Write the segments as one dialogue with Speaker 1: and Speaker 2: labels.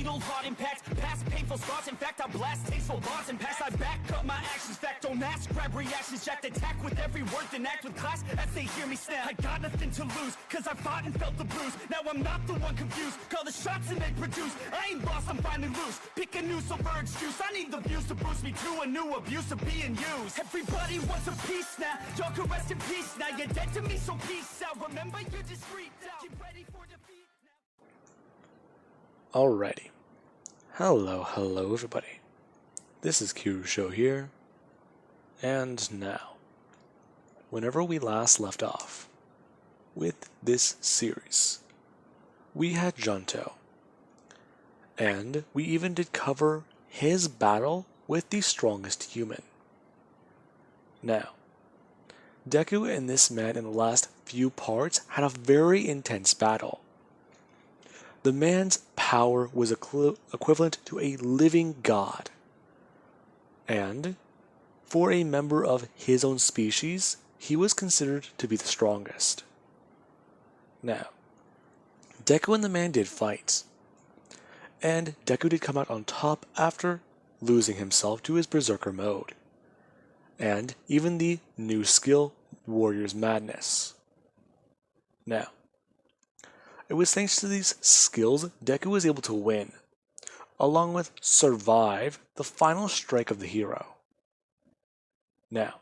Speaker 1: fatal heart impacts, past painful scars. In fact, I blast tasteful bars and pass. I back up my actions, fact don't ask, grab reactions, jacked attack with every word, then act with class as they hear me snap. I got nothing to lose, cause I fought and felt the bruise. Now I'm not the one confused, call the shots and they produce. I ain't lost, I'm finally loose. Pick a new silver excuse, I need the views to boost me to a new abuse of being used. Everybody wants a piece now, y'all can rest in peace now. You're dead to me, so peace out. Remember you're discreet now. Get ready for defeat now.
Speaker 2: Alrighty. Hello everybody. This is Show here. And now, whenever we last left off with this series, we had Junto. And we even did cover his battle with the strongest human. Now, Deku and this man in the last few parts had a very intense battle. The man's power was equivalent to a living god. And, for a member of his own species, he was considered to be the strongest. Now, Deku and the man did fight. And Deku did come out on top after losing himself to his Berserker mode. And even the new skill, Warrior's Madness. Now, it was thanks to these skills Deku was able to win, along with survive the final strike of the hero. Now,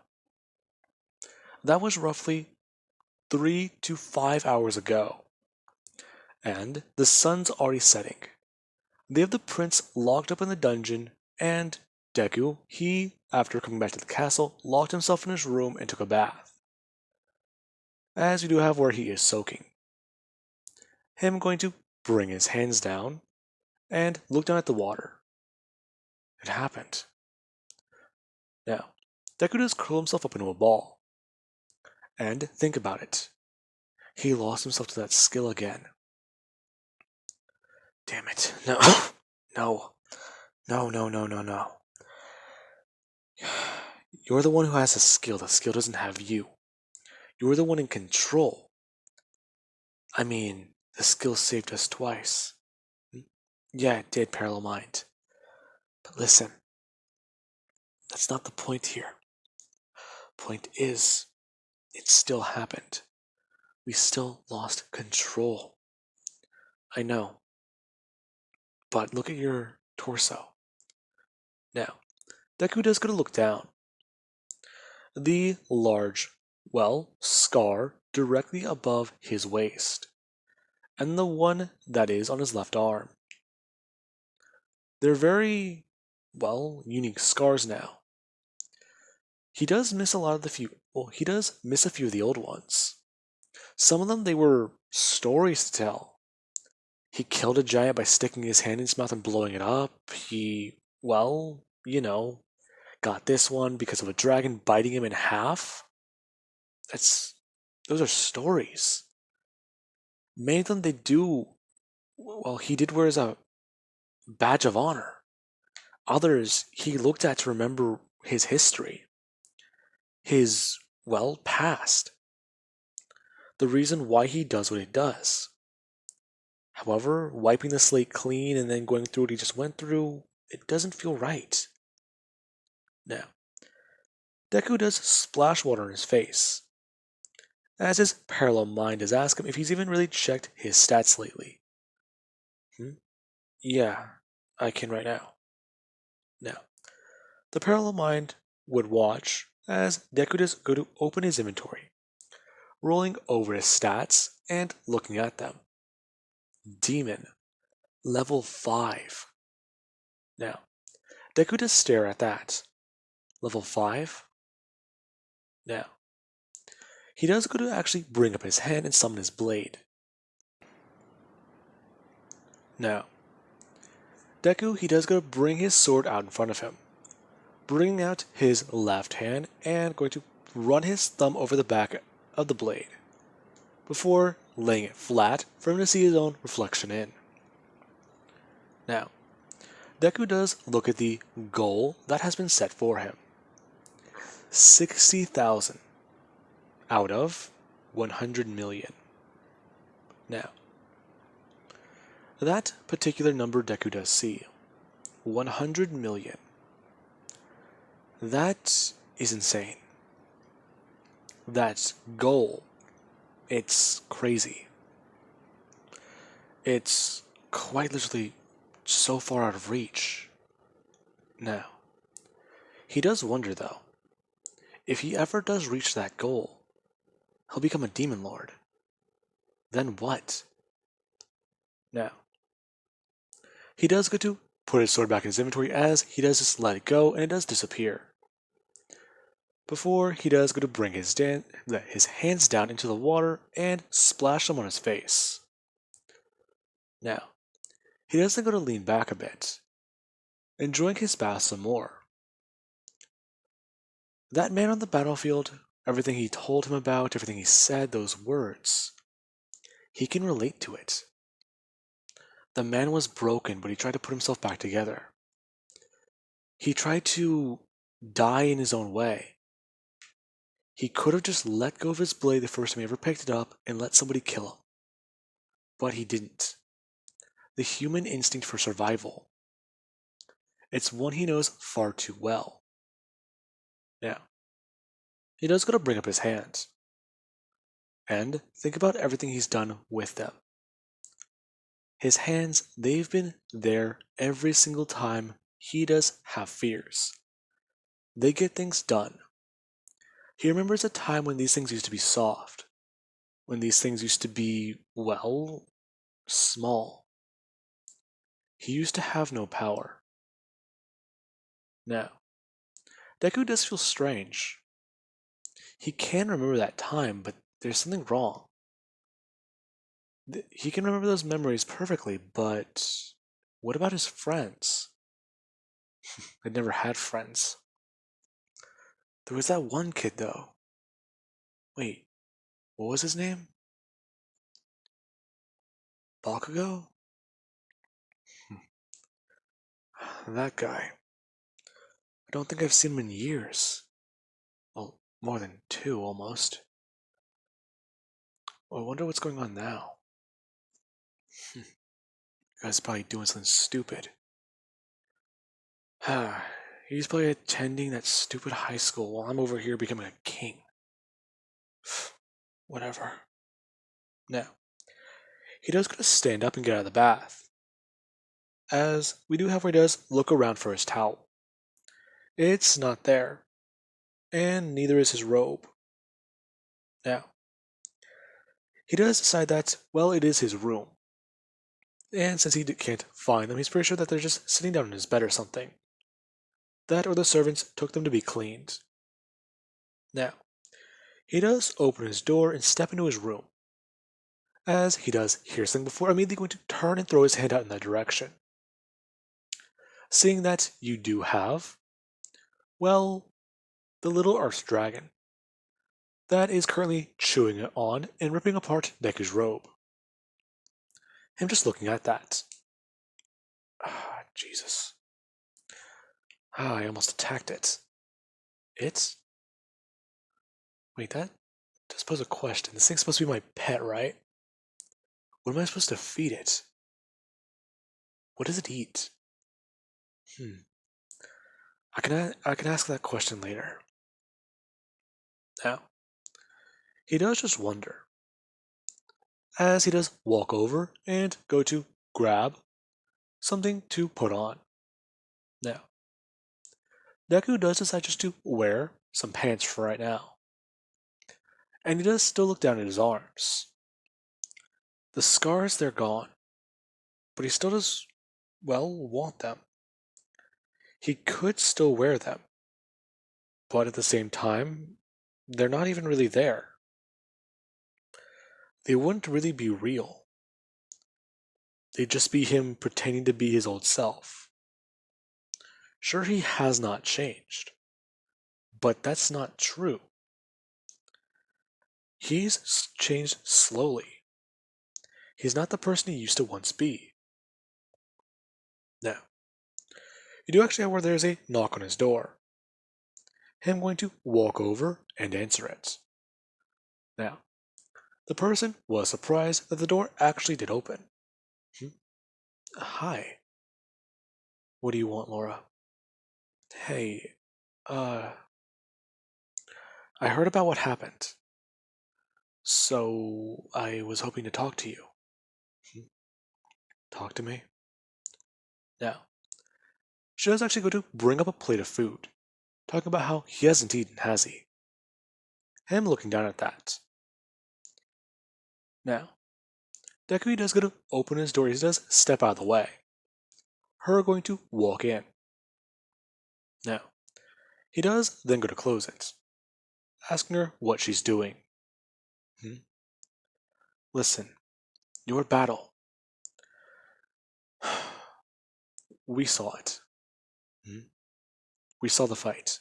Speaker 2: that was roughly 3 to 5 hours ago, and the sun's already setting. They have the prince locked up in the dungeon, and Deku, after coming back to the castle, locked himself in his room and took a bath. As you do have where he is soaking. Him going to bring his hands down and look down at the water. It happened. Now, Deku does curl himself up into a ball. And think about it. He lost himself to that skill again. Damn it. No. No. You're the one who has a skill. The skill doesn't have you. You're the one in control. I mean, the skill saved us twice. Yeah, it did, Parallel Mind. But listen, that's not the point here. Point is, it still happened. We still lost control. I know. But look at your torso. Now, Deku does go to look down. The large, scar directly above his waist. And the one that is on his left arm. They're very, unique scars now. He does miss he does miss a few of the old ones. Some of them, they were stories to tell. He killed a giant by sticking his hand in his mouth and blowing it up. He, got this one because of a dragon biting him in half. Those are stories. Many of them they do, he did wear as a badge of honor. Others he looked at to remember his history. His, past. The reason why he does what he does. However, wiping the slate clean and then going through what he just went through, it doesn't feel right. Now, Deku does splash water in his face, as his Parallel Mind does ask him if he's even really checked his stats lately. Yeah, I can right now. Now, the Parallel Mind would watch as Deku does go to open his inventory, rolling over his stats and looking at them. Demon, level 5. Now, Deku does stare at that. Level 5? Now, he does go to actually bring up his hand and summon his blade. Now, Deku, he does go to bring his sword out in front of him, bringing out his left hand and going to run his thumb over the back of the blade, before laying it flat for him to see his own reflection in. Now, Deku does look at the goal that has been set for him. 60,000 out of 100 million. Now, that particular number Deku does see, 100 million. That is insane. That goal, it's crazy. It's quite literally so far out of reach. Now, he does wonder though, if he ever does reach that goal, he'll become a demon lord. Then what? Now, he does go to put his sword back in his inventory as he does just let it go and it does disappear. Before he does go to bring his hands down into the water and splash them on his face. Now, he does then go to lean back a bit, enjoying his bath some more. That man on the battlefield, everything he told him about, everything he said, those words, he can relate to it. The man was broken, but he tried to put himself back together. He tried to die in his own way. He could have just let go of his blade the first time he ever picked it up and let somebody kill him. But he didn't. The human instinct for survival. It's one he knows far too well. Now, he does go to bring up his hands. And think about everything he's done with them. His hands, they've been there every single time he does have fears. They get things done. He remembers a time when these things used to be soft. When these things used to be, well, small. He used to have no power. Now, Deku does feel strange. He can remember that time, but there's something wrong. He can remember those memories perfectly, but what about his friends? I'd never had friends. There was that one kid, though. Wait, what was his name? Bakugo? That guy. I don't think I've seen him in years. Well, more than 2, almost. Well, I wonder what's going on now. Guy's probably doing something stupid. He's probably attending that stupid high school while I'm over here becoming a king. Whatever. Now, he does gotta stand up and get out of the bath. As we do have where he does look around for his towel. It's not there. And neither is his robe. Now, he does decide that, well, it is his room. And since he can't find them, he's pretty sure that they're just sitting down in his bed or something. That or the servants took them to be cleaned. Now, he does open his door and step into his room. As he does hear something before immediately going to turn and throw his hand out in that direction. Seeing that you do have, well, the little archdragon that is currently chewing it on and ripping apart Deku's robe. Him just looking at that. Jesus. I almost attacked it. It's? Wait, that does pose a question. This thing's supposed to be my pet, right? What am I supposed to feed it? What does it eat? I can ask that question later. Now, he does just wonder. As he does walk over and go to grab something to put on. Now, Deku does decide just to wear some pants for right now. And he does still look down at his arms. The scars, they're gone. But he still does, well, want them. He could still wear them. But at the same time, they're not even really there. They wouldn't really be real. They'd just be him pretending to be his old self. Sure, he has not changed. But that's not true. He's changed slowly. He's not the person he used to once be. Now, you do actually have where there's a knock on his door. Him going to walk over and answer it. Now, the person was surprised that the door actually did open. Hi. What do you want, Laura? Hey, uh, I heard about what happened, so I was hoping to talk to you. Hmm, Talk to me? Now, she does actually go to bring up a plate of food, talking about how he hasn't eaten, has he? Him looking down at that. Now, Deku does go to open his door, he does step out of the way. Her going to walk in. Now, he does then go to close it, asking her what she's doing. Hmm? Listen, your battle. We saw it. Hmm? We saw the fight.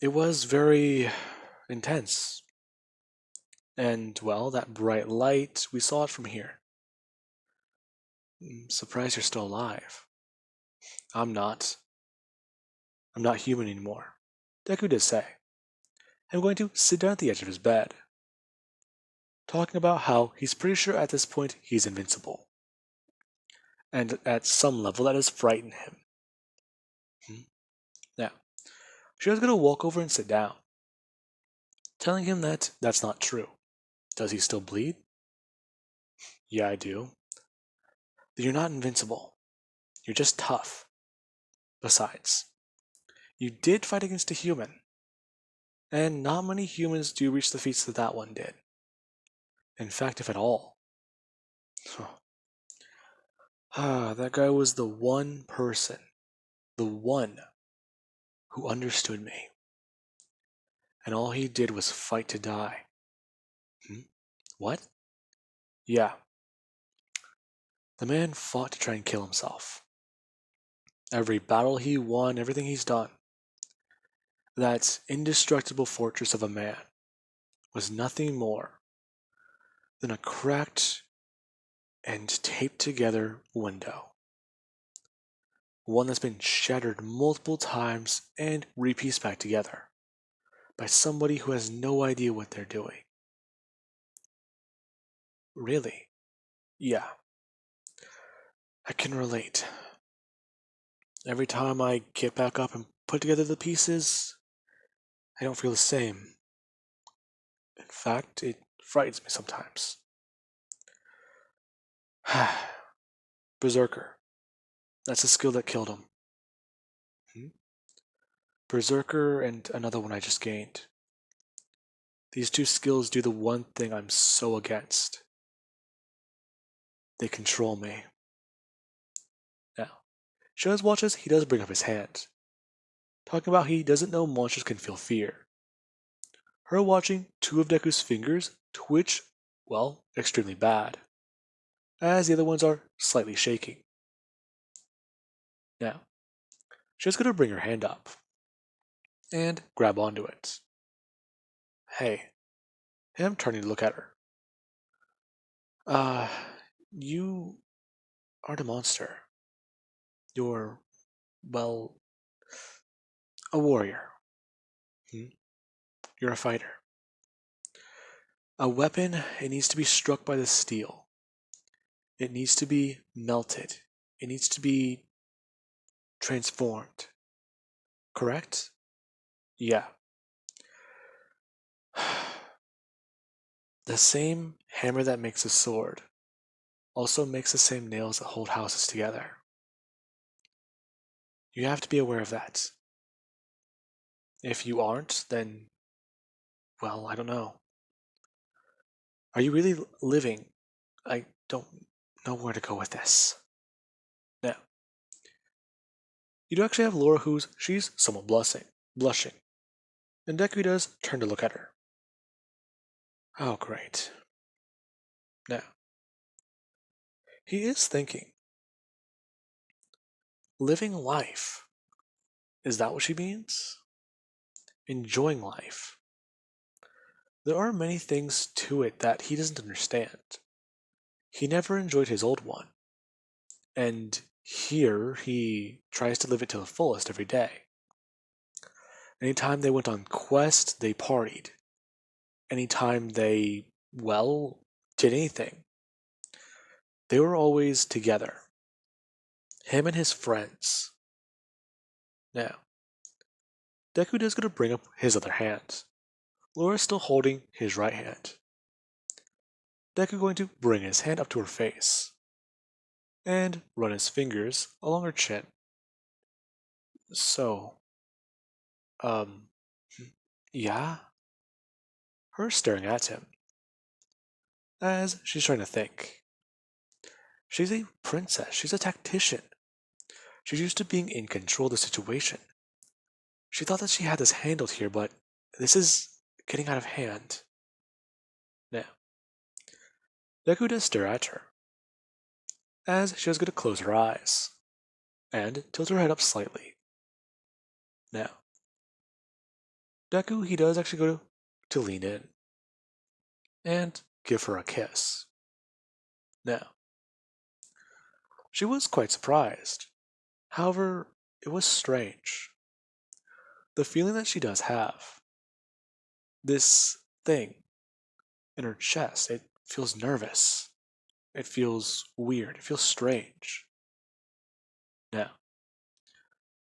Speaker 2: It was very intense. And, well, that bright light, we saw it from here. Surprised you're still alive. I'm not. I'm not human anymore. Deku did say. I'm going to sit down at the edge of his bed, talking about how he's pretty sure at this point he's invincible. And at some level that has frightened him. Now, she was going to walk over and sit down, telling him that that's not true. Does he still bleed? Yeah, I do. Then you're not invincible. You're just tough. Besides, you did fight against a human, and not many humans do reach the feats that that one did. In fact, if at all. That guy was the one person, the one who understood me, and all he did was fight to die. What? Yeah, the man fought to try and kill himself. Every battle he won, everything he's done, that indestructible fortress of a man was nothing more than a cracked and taped together window. One that's been shattered multiple times and repieced back together by somebody who has no idea what they're doing. Really? Yeah, I can relate. Every time I get back up and put together the pieces, I don't feel the same. In fact, it frightens me sometimes. Berserker. That's the skill that killed him. Hmm? Berserker and another one I just gained. These two skills do the one thing I'm so against. They control me. Now, Shows watches, he does bring up his hand, talking about he doesn't know monsters can feel fear. Her watching two of Deku's fingers twitch, well, extremely bad, as the other ones are slightly shaking. Now, she's going to bring her hand up and grab onto it. Hey, him turning to look at her. Uh, you aren't a monster. You're, well, a warrior. Hmm? You're a fighter. A weapon, it needs to be struck by the steel. It needs to be melted. It needs to be transformed. Correct? Yeah. The same hammer that makes a sword also makes the same nails that hold houses together. You have to be aware of that. If you aren't, then, well, I don't know. Are you really living? I don't know where to go with this. Now, you do actually have Laura she's somewhat blushing. And Deku does turn to look at her. Oh, great. Now, he is thinking. Living life. Is that what she means? Enjoying life. There are many things to it that he doesn't understand. He never enjoyed his old one. And here he tries to live it to the fullest every day. Anytime they went on quest, they partied. Anytime they, well, did anything. they were always together. Him and his friends. Now, Deku is going to bring up his other hand. Laura's still holding his right hand. Deku going to bring his hand up to her face and run his fingers along her chin. So, yeah? Her staring at him as she's trying to think. She's a princess, she's a tactician. She's used to being in control of the situation. She thought that she had this handled here, but this is getting out of hand. Now, Deku does stare at her, as she is going to close her eyes and tilt her head up slightly. Now, Deku, he does actually go to lean in and give her a kiss. Now, she was quite surprised. However, it was strange. The feeling that she does have, this thing in her chest, it feels nervous. It feels weird. It feels strange. Now,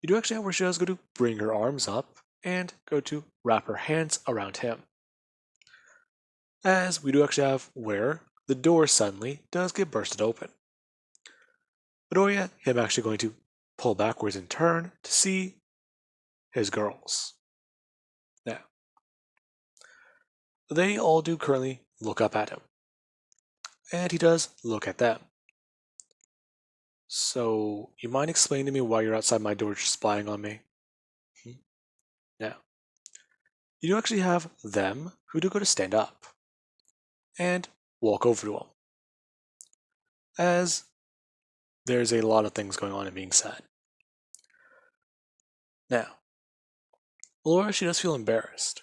Speaker 2: you do actually have where she does go to bring her arms up and go to wrap her hands around him. As we do actually have where the door suddenly does get bursted open. Atoria, him actually going to pull backwards and turn to see his girls. Now, they all do currently look up at him. And he does look at them. So, you mind explaining to me why you're outside my door just spying on me? Now, you do actually have them who do go to stand up and walk over to him. As there's a lot of things going on and being said. Now, Laura, she does feel embarrassed.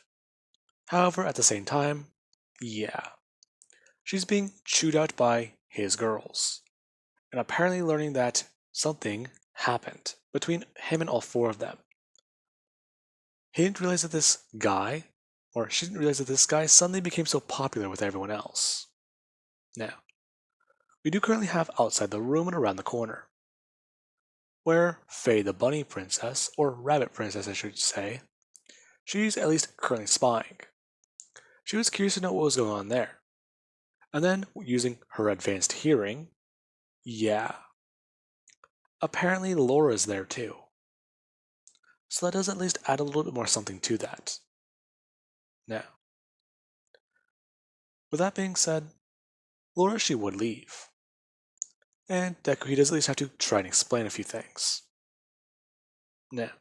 Speaker 2: However, at the same time, yeah. She's being chewed out by his girls. And apparently learning that something happened between him and all four of them. He didn't realize that this guy, or she didn't realize that this guy suddenly became so popular with everyone else. Now, we do currently have outside the room and around the corner, where Faye the Bunny Princess, or Rabbit Princess I should say, she's at least currently spying. She was curious to know what was going on there. And then, using her advanced hearing, yeah. Apparently Laura's there too. So that does at least add a little bit more something to that. Now, with that being said, Laura, she would leave. And Deku, he does at least have to try and explain a few things. Now,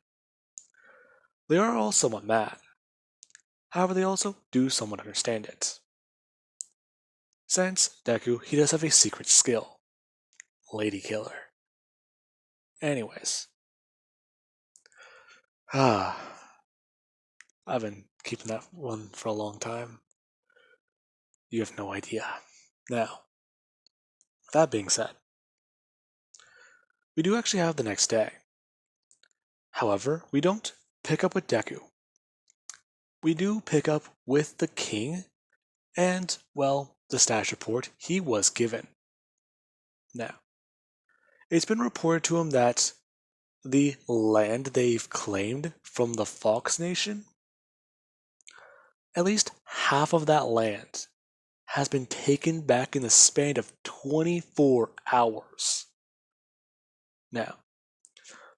Speaker 2: they are all somewhat mad. However, they also do somewhat understand it. Since Deku, he does have a secret skill. Lady Killer. Anyways. I've been keeping that one for a long time. You have no idea. Now, that being said, we do actually have the next day. However, we don't pick up with Deku. We do pick up with the king and, well, the status report he was given. Now, it's been reported to him that the land they've claimed from the Fox Nation, at least half of that land has been taken back in the span of 24 hours. Now,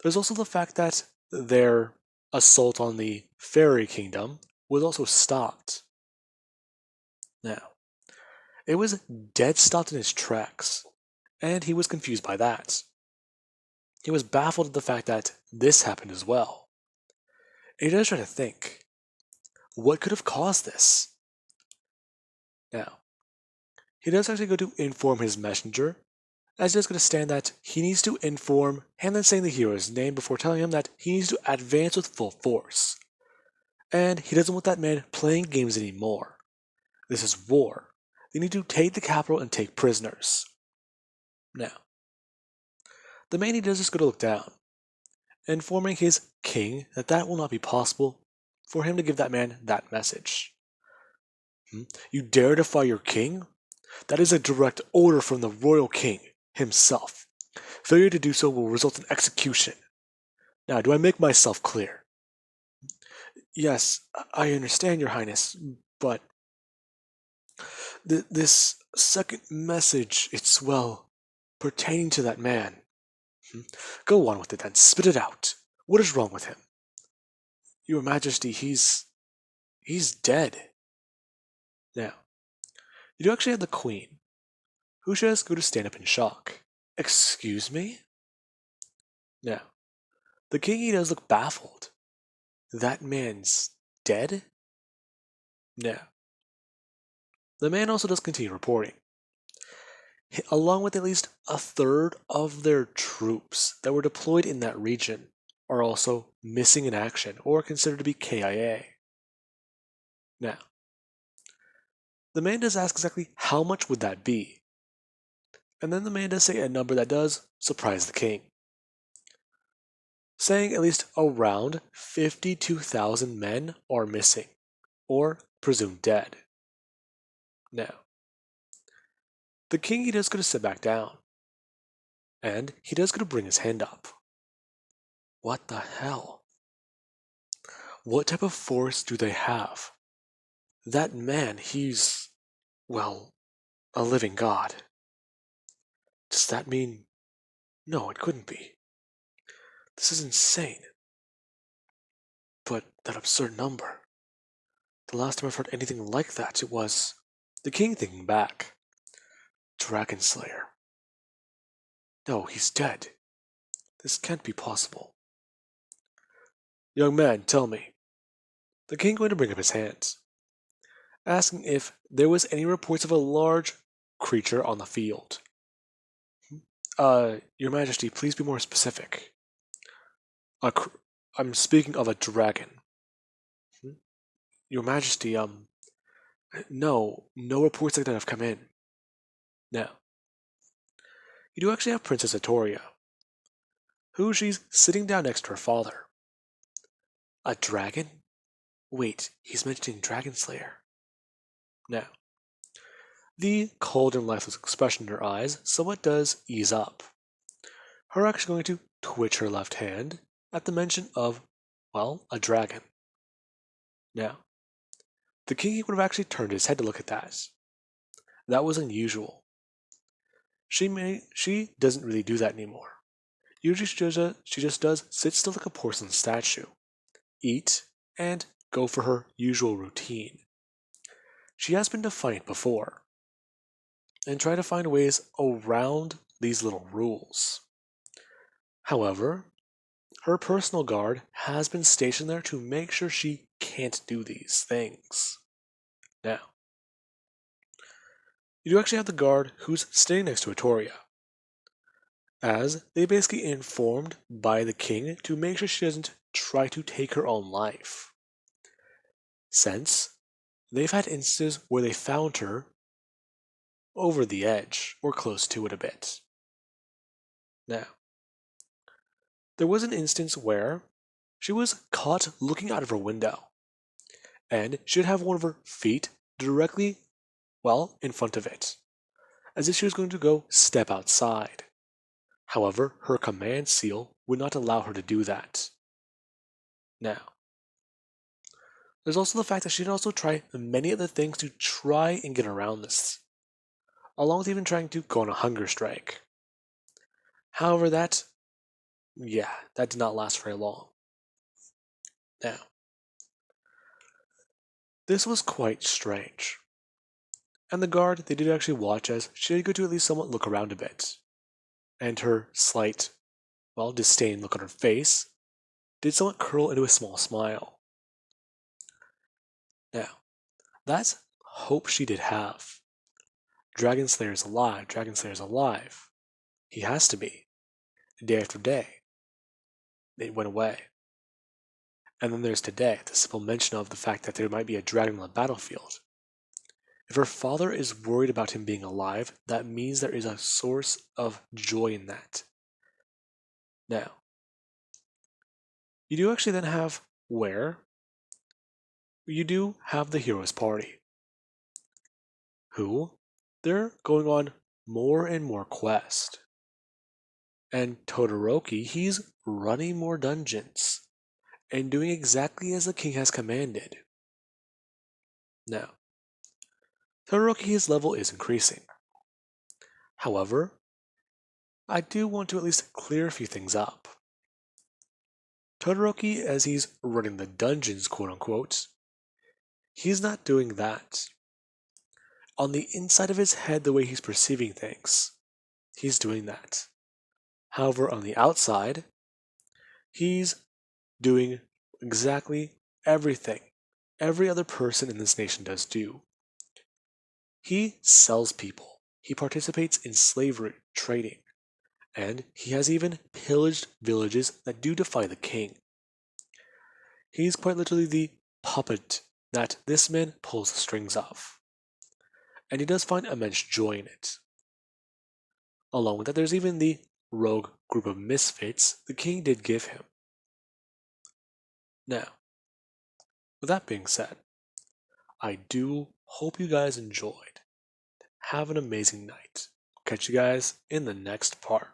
Speaker 2: there's also the fact that their assault on the Fairy Kingdom was also stopped. Now, it was dead stopped in his tracks, and he was confused by that. He was baffled at the fact that this happened as well. And he does try to think, what could have caused this? Now, he does actually go to inform his messenger, as he is going to stand that he needs to inform him and saying the hero's name before telling him that he needs to advance with full force. And he doesn't want that man playing games anymore. This is war. They need to take the capital and take prisoners. Now, the man he does is going to look down, informing his king that that will not be possible for him to give that man that message. You dare defy your king? That is a direct order from the royal king himself. Failure to do so will result in execution. Now, do I make myself clear? Yes, I understand, Your Highness, but this second message, it's, well, pertaining to that man. Go on with it then, spit it out. What is wrong with him? Your Majesty, he's dead. Now, you do actually have the Queen, who just go to stand up in shock. Excuse me? Now, the king, he does look baffled. That man's dead? No. The man also does continue reporting. Along with at least a third of their troops that were deployed in that region are also missing in action or considered to be KIA. Now, the man does ask exactly how much would that be? And then the man does say a number that does surprise the king, saying at least around 52,000 men are missing, or presumed dead. Now, the king, he does go to sit back down, and he does go to bring his hand up. What the hell? What type of force do they have? That man, he's, well, a living god. Does that mean... No, it couldn't be. This is insane. But that absurd number. The last time I've heard anything like that, it was... The king thinking back. Dragon Slayer. No, he's dead. This can't be possible. Young man, tell me. The king going to bring up his hands, asking if there was any reports of a large creature on the field. Your Majesty, please be more specific. I'm speaking of a dragon. Your Majesty, no reports like that have come in. Now, you do actually have Princess Atoria, who she's sitting down next to her father. A dragon? Wait, he's mentioning Dragon Slayer. Now, the cold and lifeless expression in her eyes somewhat does ease up. Her actually going to twitch her left hand at the mention of, well, a dragon. Now, the king would have actually turned his head to look at that. That was unusual. She doesn't really do that anymore. Usually she just does sit still like a porcelain statue, eat, and go for her usual routine. She has been defiant before, and try to find ways around these little rules. However, her personal guard has been stationed there to make sure she can't do these things. Now, you do actually have the guard who's standing next to Atoria, as they basically informed by the king to make sure she doesn't try to take her own life, since they've had instances where they found her over the edge or close to it a bit. Now, there was an instance where she was caught looking out of her window, and she'd have one of her feet directly, well, in front of it, as if she was going to go step outside. However, her command seal would not allow her to do that. Now, there's also the fact that she did also try many other things to try and get around this, along with even trying to go on a hunger strike. However, that did not last very long. Now, this was quite strange. And the guard, they did actually watch as she did go to at least somewhat look around a bit. And her slight, well, disdain look on her face did somewhat curl into a small smile. Now, that's hope she did have. Dragon Slayer's alive, Dragon Slayer's alive. He has to be. Day after day. It went away. And then there's today, the simple mention of the fact that there might be a dragon on the battlefield. If her father is worried about him being alive, that means there is a source of joy in that. Now, you do actually then have where you do have the hero's party, who they're going on more and more quests. And Todoroki, he's running more dungeons and doing exactly as the king has commanded. Now, Todoroki's level is increasing. However, I do want to at least clear a few things up. Todoroki, as he's running the dungeons, quote unquote, he's not doing that. On the inside of his head, the way he's perceiving things, he's doing that. However, on the outside, he's doing exactly everything every other person in this nation does do. He sells people, he participates in slavery trading, and he has even pillaged villages that do defy the king. He's quite literally the puppet that this man pulls the strings of, and he does find immense joy in it. Along with that, there's even the rogue group of misfits the king did give him. Now, with that being said, I do hope you guys enjoyed. Have an amazing night. Catch you guys in the next part.